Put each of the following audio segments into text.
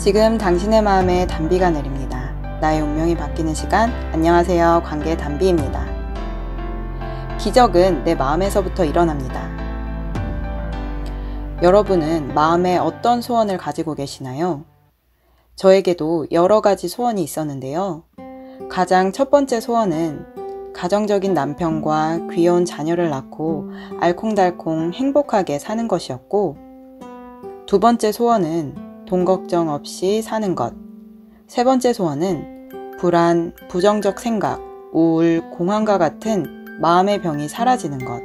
지금 당신의 마음에 단비가 내립니다. 나의 운명이 바뀌는 시간. 안녕하세요. 관계 단비입니다. 기적은 내 마음에서부터 일어납니다. 여러분은 마음에 어떤 소원을 가지고 계시나요? 저에게도 여러 가지 소원이 있었는데요. 가장 첫 번째 소원은 가정적인 남편과 귀여운 자녀를 낳고 알콩달콩 행복하게 사는 것이었고, 두 번째 소원은 돈 걱정 없이 사는 것. 세 번째 소원은 불안, 부정적 생각, 우울, 공황과 같은 마음의 병이 사라지는 것.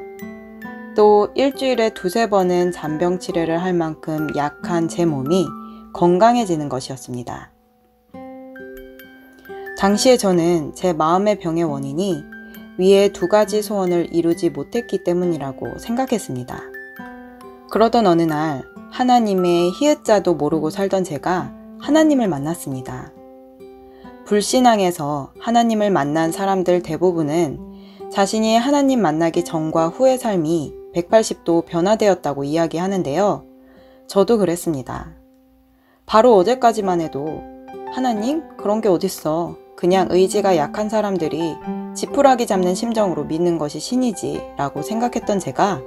또 일주일에 두세 번은 잔병 치료를 할 만큼 약한 제 몸이 건강해지는 것이었습니다. 당시에 저는 제 마음의 병의 원인이 위의 두 가지 소원을 이루지 못했기 때문이라고 생각했습니다. 그러던 어느 날 하나님의 히읗자도 모르고 살던 제가 하나님을 만났습니다. 불신앙에서 하나님을 만난 사람들 대부분은 자신이 하나님 만나기 전과 후의 삶이 180도 변화되었다고 이야기하는데요. 저도 그랬습니다. 바로 어제까지만 해도 하나님? 그런 게 어딨어. 그냥 의지가 약한 사람들이 지푸라기 잡는 심정으로 믿는 것이 신이지 라고 생각했던 제가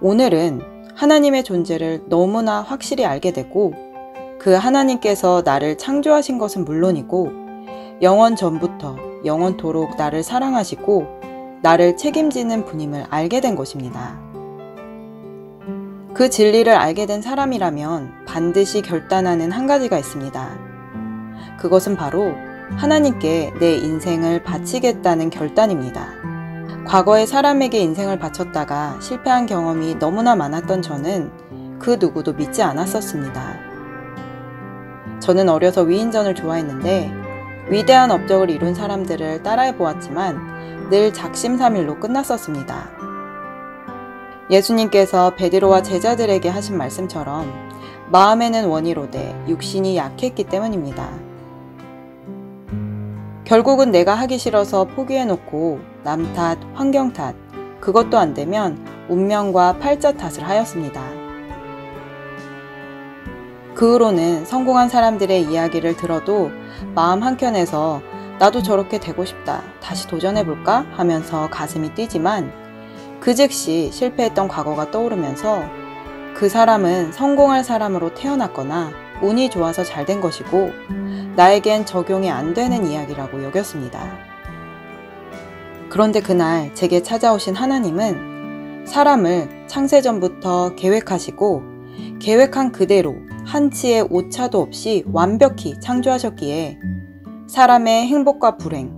오늘은 하나님의 존재를 너무나 확실히 알게 되고 그 하나님께서 나를 창조하신 것은 물론이고 영원 전부터 영원토록 나를 사랑하시고 나를 책임지는 분임을 알게 된 것입니다. 그 진리를 알게 된 사람이라면 반드시 결단하는 한 가지가 있습니다. 그것은 바로 하나님께 내 인생을 바치겠다는 결단입니다. 과거에 사람에게 인생을 바쳤다가 실패한 경험이 너무나 많았던 저는 그 누구도 믿지 않았었습니다. 저는 어려서 위인전을 좋아했는데 위대한 업적을 이룬 사람들을 따라해 보았지만 늘 작심삼일로 끝났었습니다. 예수님께서 베드로와 제자들에게 하신 말씀처럼 마음에는 원이로되 육신이 약했기 때문입니다. 결국은 내가 하기 싫어서 포기해놓고 남 탓, 환경 탓, 그것도 안 되면 운명과 팔자 탓을 하였습니다. 그 후로는 성공한 사람들의 이야기를 들어도 마음 한켠에서 나도 저렇게 되고 싶다, 다시 도전해볼까 하면서 가슴이 뛰지만 그 즉시 실패했던 과거가 떠오르면서 그 사람은 성공할 사람으로 태어났거나 운이 좋아서 잘 된 것이고 나에겐 적용이 안 되는 이야기라고 여겼습니다. 그런데 그날 제게 찾아오신 하나님은 사람을 창세전부터 계획하시고 계획한 그대로 한치의 오차도 없이 완벽히 창조하셨기에 사람의 행복과 불행,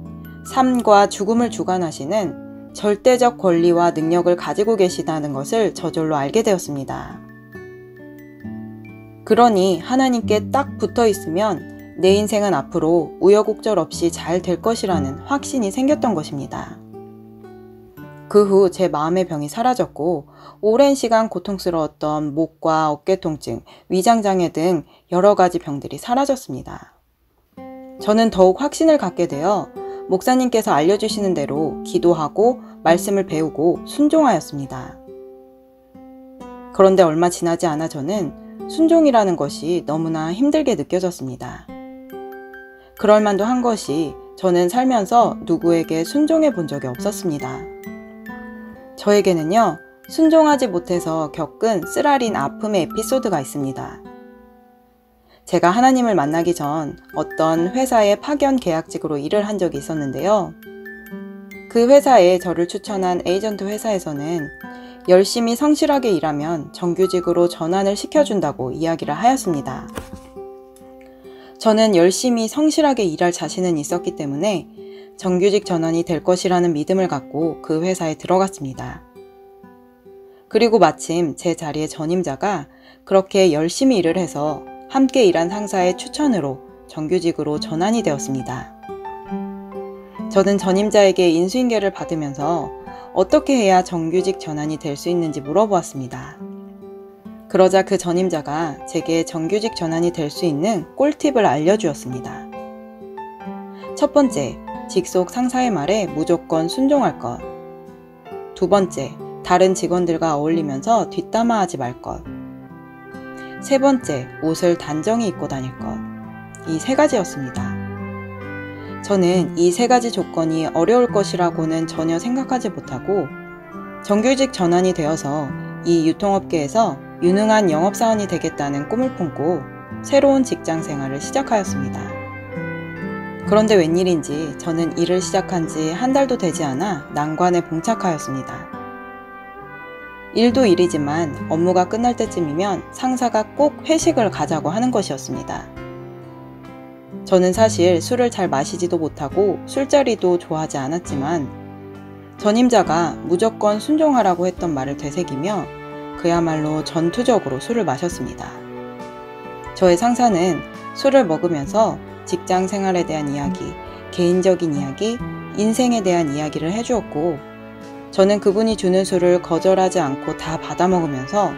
삶과 죽음을 주관하시는 절대적 권리와 능력을 가지고 계시다는 것을 저절로 알게 되었습니다. 그러니 하나님께 딱 붙어 있으면 내 인생은 앞으로 우여곡절 없이 잘 될 것이라는 확신이 생겼던 것입니다. 그 후 제 마음의 병이 사라졌고 오랜 시간 고통스러웠던 목과 어깨 통증, 위장장애 등 여러 가지 병들이 사라졌습니다. 저는 더욱 확신을 갖게 되어 목사님께서 알려주시는 대로 기도하고 말씀을 배우고 순종하였습니다. 그런데 얼마 지나지 않아 저는 순종이라는 것이 너무나 힘들게 느껴졌습니다. 그럴 만도 한 것이 저는 살면서 누구에게 순종해 본 적이 없었습니다. 저에게는요, 순종하지 못해서 겪은 쓰라린 아픔의 에피소드가 있습니다. 제가 하나님을 만나기 전 어떤 회사의 파견 계약직으로 일을 한 적이 있었는데요. 그 회사에 저를 추천한 에이전트 회사에서는 열심히 성실하게 일하면 정규직으로 전환을 시켜준다고 이야기를 하였습니다. 저는 열심히 성실하게 일할 자신은 있었기 때문에 정규직 전환이 될 것이라는 믿음을 갖고 그 회사에 들어갔습니다. 그리고 마침 제 자리에 전임자가 그렇게 열심히 일을 해서 함께 일한 상사의 추천으로 정규직으로 전환이 되었습니다. 저는 전임자에게 인수인계를 받으면서 어떻게 해야 정규직 전환이 될 수 있는지 물어보았습니다. 그러자 그 전임자가 제게 정규직 전환이 될 수 있는 꿀팁을 알려주었습니다. 첫 번째, 직속 상사의 말에 무조건 순종할 것. 두 번째, 다른 직원들과 어울리면서 뒷담화하지 말 것. 세 번째, 옷을 단정히 입고 다닐 것. 이 세 가지였습니다. 저는 이 세 가지 조건이 어려울 것이라고는 전혀 생각하지 못하고 정규직 전환이 되어서 이 유통업계에서 유능한 영업사원이 되겠다는 꿈을 품고 새로운 직장 생활을 시작하였습니다. 그런데 웬일인지 저는 일을 시작한 지 한 달도 되지 않아 난관에 봉착하였습니다. 일도 일이지만 업무가 끝날 때쯤이면 상사가 꼭 회식을 가자고 하는 것이었습니다. 저는 사실 술을 잘 마시지도 못하고 술자리도 좋아하지 않았지만 전임자가 무조건 순종하라고 했던 말을 되새기며 그야말로 전투적으로 술을 마셨습니다. 저의 상사는 술을 먹으면서 직장 생활에 대한 이야기, 개인적인 이야기, 인생에 대한 이야기를 해주었고 저는 그분이 주는 술을 거절하지 않고 다 받아먹으면서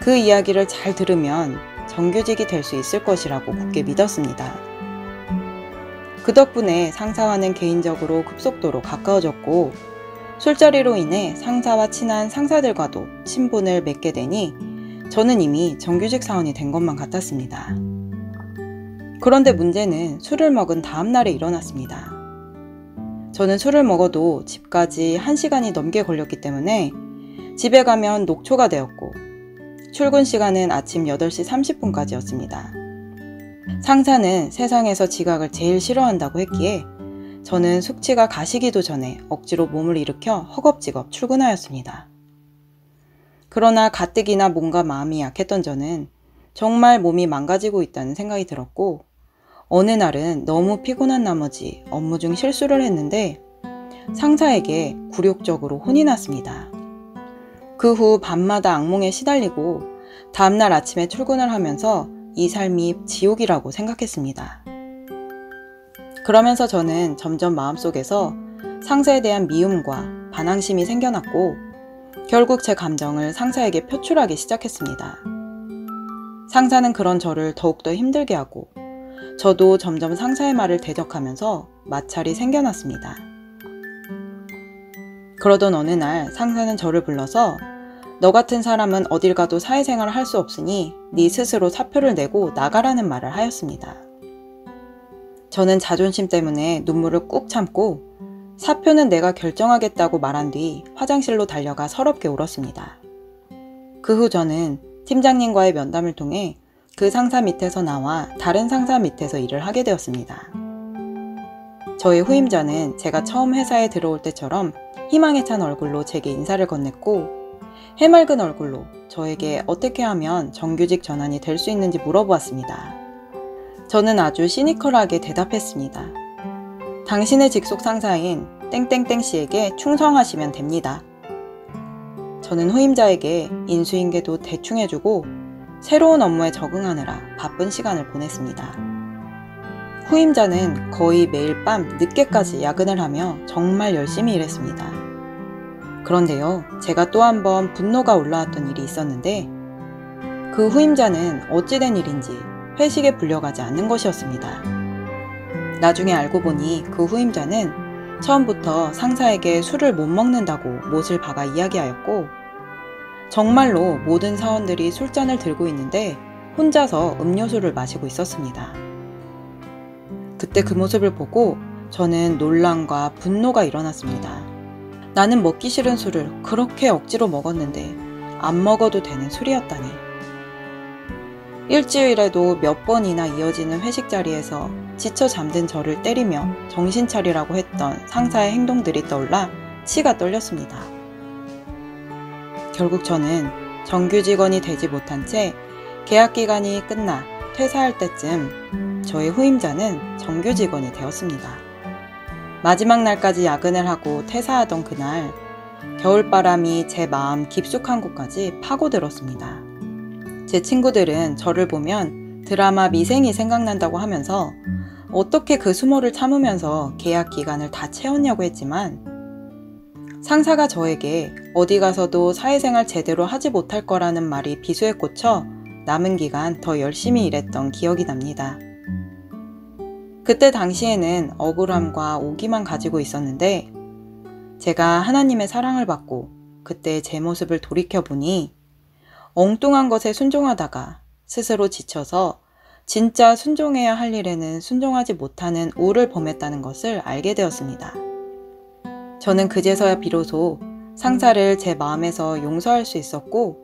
그 이야기를 잘 들으면 정규직이 될 수 있을 것이라고 굳게 믿었습니다. 그 덕분에 상사와는 개인적으로 급속도로 가까워졌고 술자리로 인해 상사와 친한 상사들과도 친분을 맺게 되니 저는 이미 정규직 사원이 된 것만 같았습니다. 그런데 문제는 술을 먹은 다음 날에 일어났습니다. 저는 술을 먹어도 집까지 1시간이 넘게 걸렸기 때문에 집에 가면 녹초가 되었고 출근 시간은 아침 8시 30분까지였습니다. 상사는 세상에서 지각을 제일 싫어한다고 했기에 저는 숙취가 가시기도 전에 억지로 몸을 일으켜 허겁지겁 출근하였습니다. 그러나 가뜩이나 몸과 마음이 약했던 저는 정말 몸이 망가지고 있다는 생각이 들었고 어느 날은 너무 피곤한 나머지 업무 중 실수를 했는데 상사에게 굴욕적으로 혼이 났습니다. 그 후 밤마다 악몽에 시달리고 다음날 아침에 출근을 하면서 이 삶이 지옥이라고 생각했습니다. 그러면서 저는 점점 마음속에서 상사에 대한 미움과 반항심이 생겨났고 결국 제 감정을 상사에게 표출하기 시작했습니다. 상사는 그런 저를 더욱더 힘들게 하고 저도 점점 상사의 말을 대적하면서 마찰이 생겨났습니다. 그러던 어느 날 상사는 저를 불러서 너 같은 사람은 어딜 가도 사회생활을 할 수 없으니 네 스스로 사표를 내고 나가라는 말을 하였습니다. 저는 자존심 때문에 눈물을 꾹 참고 사표는 내가 결정하겠다고 말한 뒤 화장실로 달려가 서럽게 울었습니다. 그 후 저는 팀장님과의 면담을 통해 그 상사 밑에서 나와 다른 상사 밑에서 일을 하게 되었습니다. 저의 후임자는 제가 처음 회사에 들어올 때처럼 희망에 찬 얼굴로 제게 인사를 건넸고 해맑은 얼굴로 저에게 어떻게 하면 정규직 전환이 될 수 있는지 물어보았습니다. 저는 아주 시니컬하게 대답했습니다. 당신의 직속 상사인 땡땡땡 씨에게 충성하시면 됩니다. 저는 후임자에게 인수인계도 대충 해주고 새로운 업무에 적응하느라 바쁜 시간을 보냈습니다. 후임자는 거의 매일 밤 늦게까지 야근을 하며 정말 열심히 일했습니다. 그런데요, 제가 또 한 번 분노가 올라왔던 일이 있었는데 그 후임자는 어찌된 일인지 회식에 불려가지 않는 것이었습니다. 나중에 알고 보니 그 후임자는 처음부터 상사에게 술을 못 먹는다고 못을 박아 이야기하였고 정말로 모든 사원들이 술잔을 들고 있는데 혼자서 음료수를 마시고 있었습니다. 그때 그 모습을 보고 저는 논란과 분노가 일어났습니다. 나는 먹기 싫은 술을 그렇게 억지로 먹었는데 안 먹어도 되는 술이었다니. 일주일에도 몇 번이나 이어지는 회식 자리에서 지쳐 잠든 저를 때리며 정신 차리라고 했던 상사의 행동들이 떠올라 치가 떨렸습니다. 결국 저는 정규직원이 되지 못한 채 계약 기간이 끝나 퇴사할 때쯤 저의 후임자는 정규직원이 되었습니다. 마지막 날까지 야근을 하고 퇴사하던 그날 겨울바람이 제 마음 깊숙한 곳까지 파고들었습니다. 제 친구들은 저를 보면 드라마 미생이 생각난다고 하면서 어떻게 그 수모를 참으면서 계약 기간을 다 채웠냐고 했지만 상사가 저에게 어디 가서도 사회생활 제대로 하지 못할 거라는 말이 비수에 꽂혀 남은 기간 더 열심히 일했던 기억이 납니다. 그때 당시에는 억울함과 오기만 가지고 있었는데 제가 하나님의 사랑을 받고 그때 제 모습을 돌이켜보니 엉뚱한 것에 순종하다가 스스로 지쳐서 진짜 순종해야 할 일에는 순종하지 못하는 오를 범했다는 것을 알게 되었습니다. 저는 그제서야 비로소 상사를 제 마음에서 용서할 수 있었고,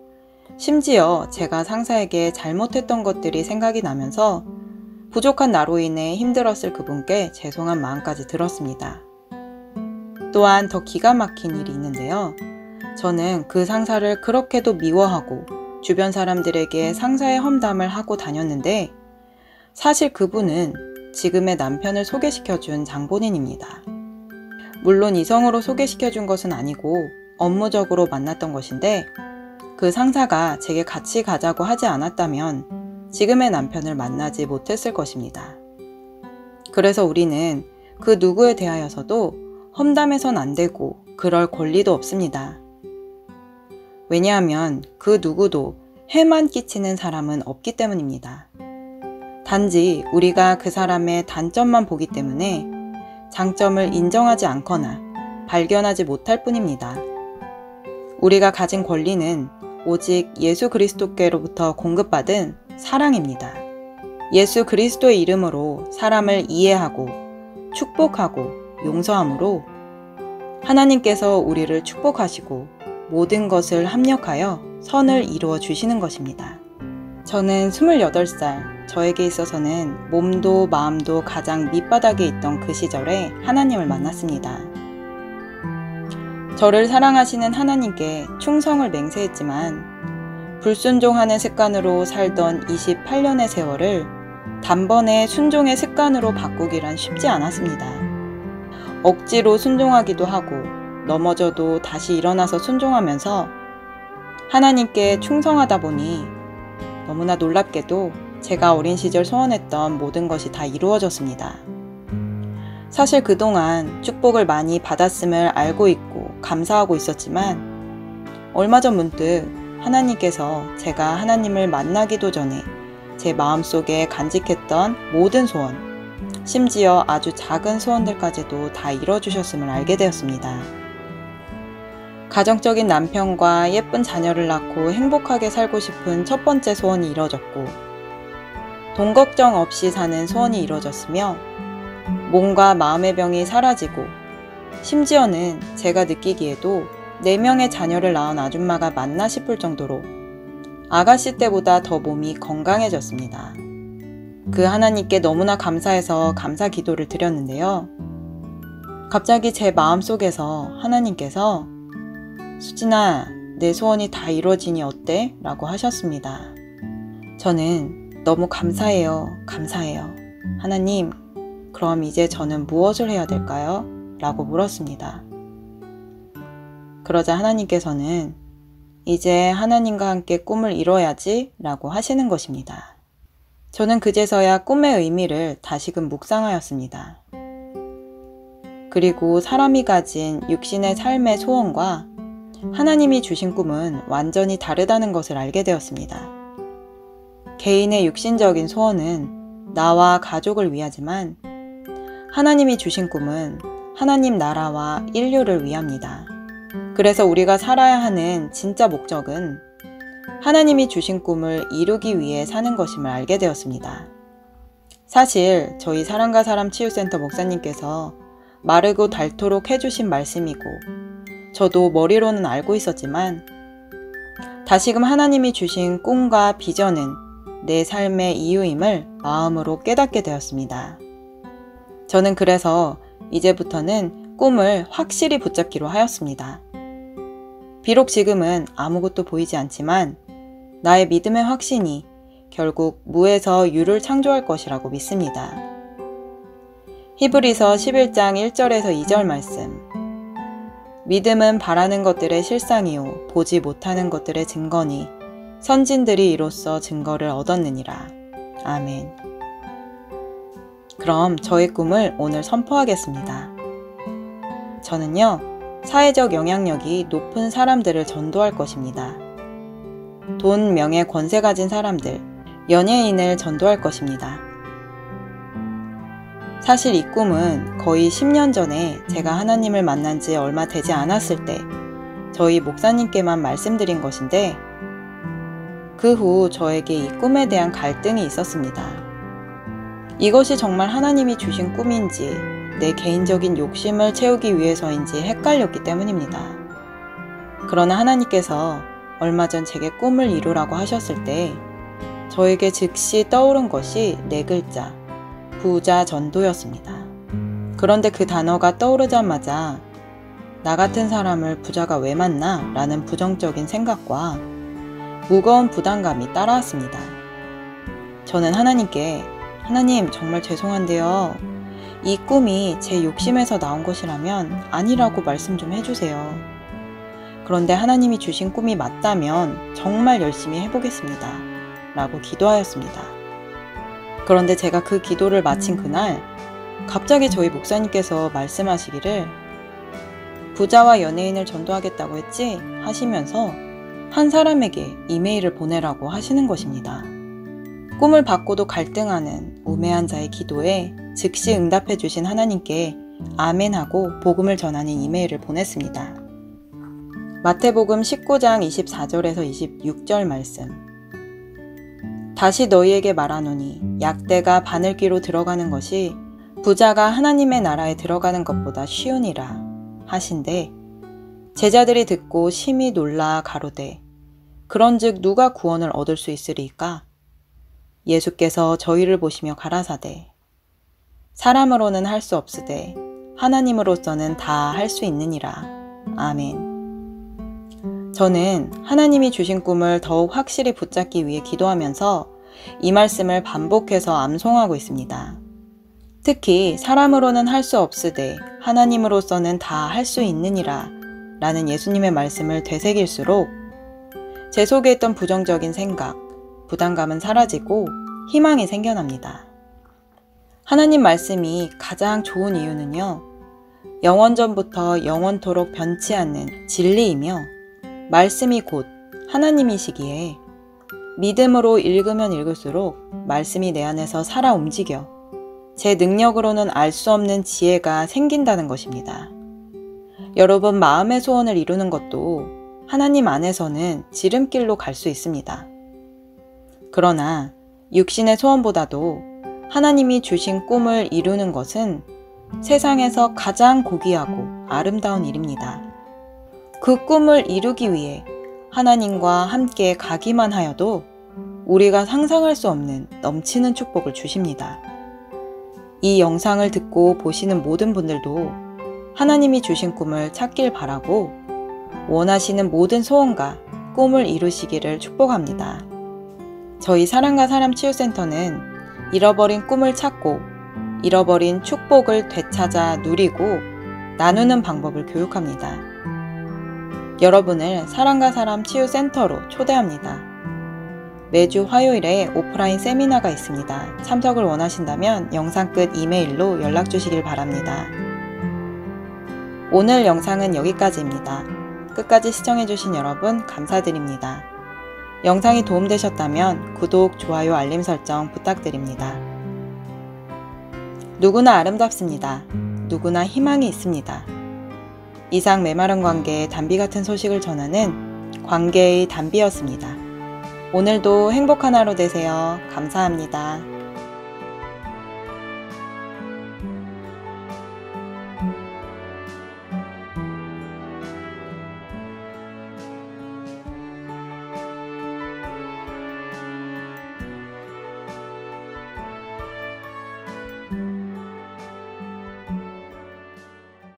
심지어 제가 상사에게 잘못했던 것들이 생각이 나면서 부족한 나로 인해 힘들었을 그분께 죄송한 마음까지 들었습니다. 또한 더 기가 막힌 일이 있는데요. 저는 그 상사를 그렇게도 미워하고 주변 사람들에게 상사의 험담을 하고 다녔는데, 사실 그분은 지금의 남편을 소개시켜준 장본인입니다. 물론 이성으로 소개시켜준 것은 아니고 업무적으로 만났던 것인데, 그 상사가 제게 같이 가자고 하지 않았다면 지금의 남편을 만나지 못했을 것입니다. 그래서 우리는 그 누구에 대하여서도 험담해선 안 되고 그럴 권리도 없습니다. 왜냐하면 그 누구도 해만 끼치는 사람은 없기 때문입니다. 단지 우리가 그 사람의 단점만 보기 때문에 장점을 인정하지 않거나 발견하지 못할 뿐입니다. 우리가 가진 권리는 오직 예수 그리스도께로부터 공급받은 사랑입니다. 예수 그리스도의 이름으로 사람을 이해하고 축복하고 용서함으로 하나님께서 우리를 축복하시고 모든 것을 합력하여 선을 이루어 주시는 것입니다. 저는 28살, 저에게 있어서는 몸도 마음도 가장 밑바닥에 있던 그 시절에 하나님을 만났습니다. 저를 사랑하시는 하나님께 충성을 맹세했지만 불순종하는 습관으로 살던 28년의 세월을 단번에 순종의 습관으로 바꾸기란 쉽지 않았습니다. 억지로 순종하기도 하고 넘어져도 다시 일어나서 순종하면서 하나님께 충성하다 보니 너무나 놀랍게도 제가 어린 시절 소원했던 모든 것이 다 이루어졌습니다. 사실 그동안 축복을 많이 받았음을 알고 있고 감사하고 있었지만 얼마 전 문득 하나님께서 제가 하나님을 만나기도 전에 제 마음속에 간직했던 모든 소원, 심지어 아주 작은 소원들까지도 다 이뤄주셨음을 알게 되었습니다. 가정적인 남편과 예쁜 자녀를 낳고 행복하게 살고 싶은 첫 번째 소원이 이뤄졌고, 돈 걱정 없이 사는 소원이 이뤄졌으며, 몸과 마음의 병이 사라지고, 심지어는 제가 느끼기에도 4명의 자녀를 낳은 아줌마가 맞나 싶을 정도로 아가씨 때보다 더 몸이 건강해졌습니다. 그 하나님께 너무나 감사해서 감사 기도를 드렸는데요. 갑자기 제 마음속에서 하나님께서 수진아, 내 소원이 다 이루어지니 어때? 라고 하셨습니다. 저는 너무 감사해요. 하나님, 그럼 이제 저는 무엇을 해야 될까요? 라고 물었습니다. 그러자 하나님께서는 이제 하나님과 함께 꿈을 이뤄야지 라고 하시는 것입니다. 저는 그제서야 꿈의 의미를 다시금 묵상하였습니다. 그리고 사람이 가진 육신의 삶의 소원과 하나님이 주신 꿈은 완전히 다르다는 것을 알게 되었습니다. 개인의 육신적인 소원은 나와 가족을 위하지만 하나님이 주신 꿈은 하나님 나라와 인류를 위합니다. 그래서 우리가 살아야 하는 진짜 목적은 하나님이 주신 꿈을 이루기 위해 사는 것임을 알게 되었습니다. 사실 저희 사람과 사람 치유센터 목사님께서 마르고 닳도록 해주신 말씀이고 저도 머리로는 알고 있었지만 다시금 하나님이 주신 꿈과 비전은 내 삶의 이유임을 마음으로 깨닫게 되었습니다. 저는 그래서 이제부터는 꿈을 확실히 붙잡기로 하였습니다. 비록 지금은 아무것도 보이지 않지만 나의 믿음의 확신이 결국 무에서 유를 창조할 것이라고 믿습니다. 히브리서 11장 1절에서 2절 말씀. 믿음은 바라는 것들의 실상이요 보지 못하는 것들의 증거니 선진들이 이로써 증거를 얻었느니라. 아멘. 그럼 저의 꿈을 오늘 선포하겠습니다. 저는요, 사회적 영향력이 높은 사람들을 전도할 것입니다. 돈, 명예, 권세 가진 사람들, 연예인을 전도할 것입니다. 사실 이 꿈은 거의 10년 전에 제가 하나님을 만난 지 얼마 되지 않았을 때 저희 목사님께만 말씀드린 것인데 그 후 저에게 이 꿈에 대한 갈등이 있었습니다. 이것이 정말 하나님이 주신 꿈인지 내 개인적인 욕심을 채우기 위해서인지 헷갈렸기 때문입니다. 그러나 하나님께서 얼마 전 제게 꿈을 이루라고 하셨을 때 저에게 즉시 떠오른 것이 4글자, 부자 전도였습니다. 그런데 그 단어가 떠오르자마자 나 같은 사람을 부자가 왜 만나? 라는 부정적인 생각과 무거운 부담감이 따라왔습니다. 저는 하나님께 하나님 정말 죄송한데요. 이 꿈이 제 욕심에서 나온 것이라면 아니라고 말씀 좀 해주세요. 그런데 하나님이 주신 꿈이 맞다면 정말 열심히 해보겠습니다. 라고 기도하였습니다. 그런데 제가 그 기도를 마친 그날 갑자기 저희 목사님께서 말씀하시기를 부자와 연예인을 전도하겠다고 했지? 하시면서 한 사람에게 이메일을 보내라고 하시는 것입니다. 꿈을 받고도 갈등하는 우매한 자의 기도에 즉시 응답해 주신 하나님께 아멘하고 복음을 전하는 이메일을 보냈습니다. 마태복음 19장 24절에서 26절 말씀. 다시 너희에게 말하노니 약대가 바늘귀로 들어가는 것이 부자가 하나님의 나라에 들어가는 것보다 쉬우니라 하신대 제자들이 듣고 심히 놀라 가로되 그런즉 누가 구원을 얻을 수 있으리까? 예수께서 저희를 보시며 가라사대 사람으로는 할 수 없으되 하나님으로서는 다 할 수 있느니라. 아멘. 저는 하나님이 주신 꿈을 더욱 확실히 붙잡기 위해 기도하면서 이 말씀을 반복해서 암송하고 있습니다. 특히 사람으로는 할 수 없으되 하나님으로서는 다 할 수 있느니라 라는 예수님의 말씀을 되새길수록 제 속에 있던 부정적인 생각, 부담감은 사라지고 희망이 생겨납니다. 하나님 말씀이 가장 좋은 이유는요. 영원전부터 영원토록 변치 않는 진리이며 말씀이 곧 하나님이시기에 믿음으로 읽으면 읽을수록 말씀이 내 안에서 살아 움직여 제 능력으로는 알 수 없는 지혜가 생긴다는 것입니다. 여러분 마음의 소원을 이루는 것도 하나님 안에서는 지름길로 갈 수 있습니다. 그러나 육신의 소원보다도 하나님이 주신 꿈을 이루는 것은 세상에서 가장 고귀하고 아름다운 일입니다. 그 꿈을 이루기 위해 하나님과 함께 가기만 하여도 우리가 상상할 수 없는 넘치는 축복을 주십니다. 이 영상을 듣고 보시는 모든 분들도 하나님이 주신 꿈을 찾길 바라고 원하시는 모든 소원과 꿈을 이루시기를 축복합니다. 저희 사랑과 사람 치유센터는 잃어버린 꿈을 찾고 잃어버린 축복을 되찾아 누리고 나누는 방법을 교육합니다. 여러분을 사랑과 사람 치유센터로 초대합니다. 매주 화요일에 오프라인 세미나가 있습니다. 참석을 원하신다면 영상 끝 이메일로 연락 주시길 바랍니다. 오늘 영상은 여기까지입니다. 끝까지 시청해주신 여러분 감사드립니다. 영상이 도움되셨다면 구독, 좋아요, 알림 설정 부탁드립니다. 누구나 아름답습니다. 누구나 희망이 있습니다. 이상 메마른 관계의 단비 같은 소식을 전하는 관계의 단비였습니다. 오늘도 행복한 하루 되세요. 감사합니다.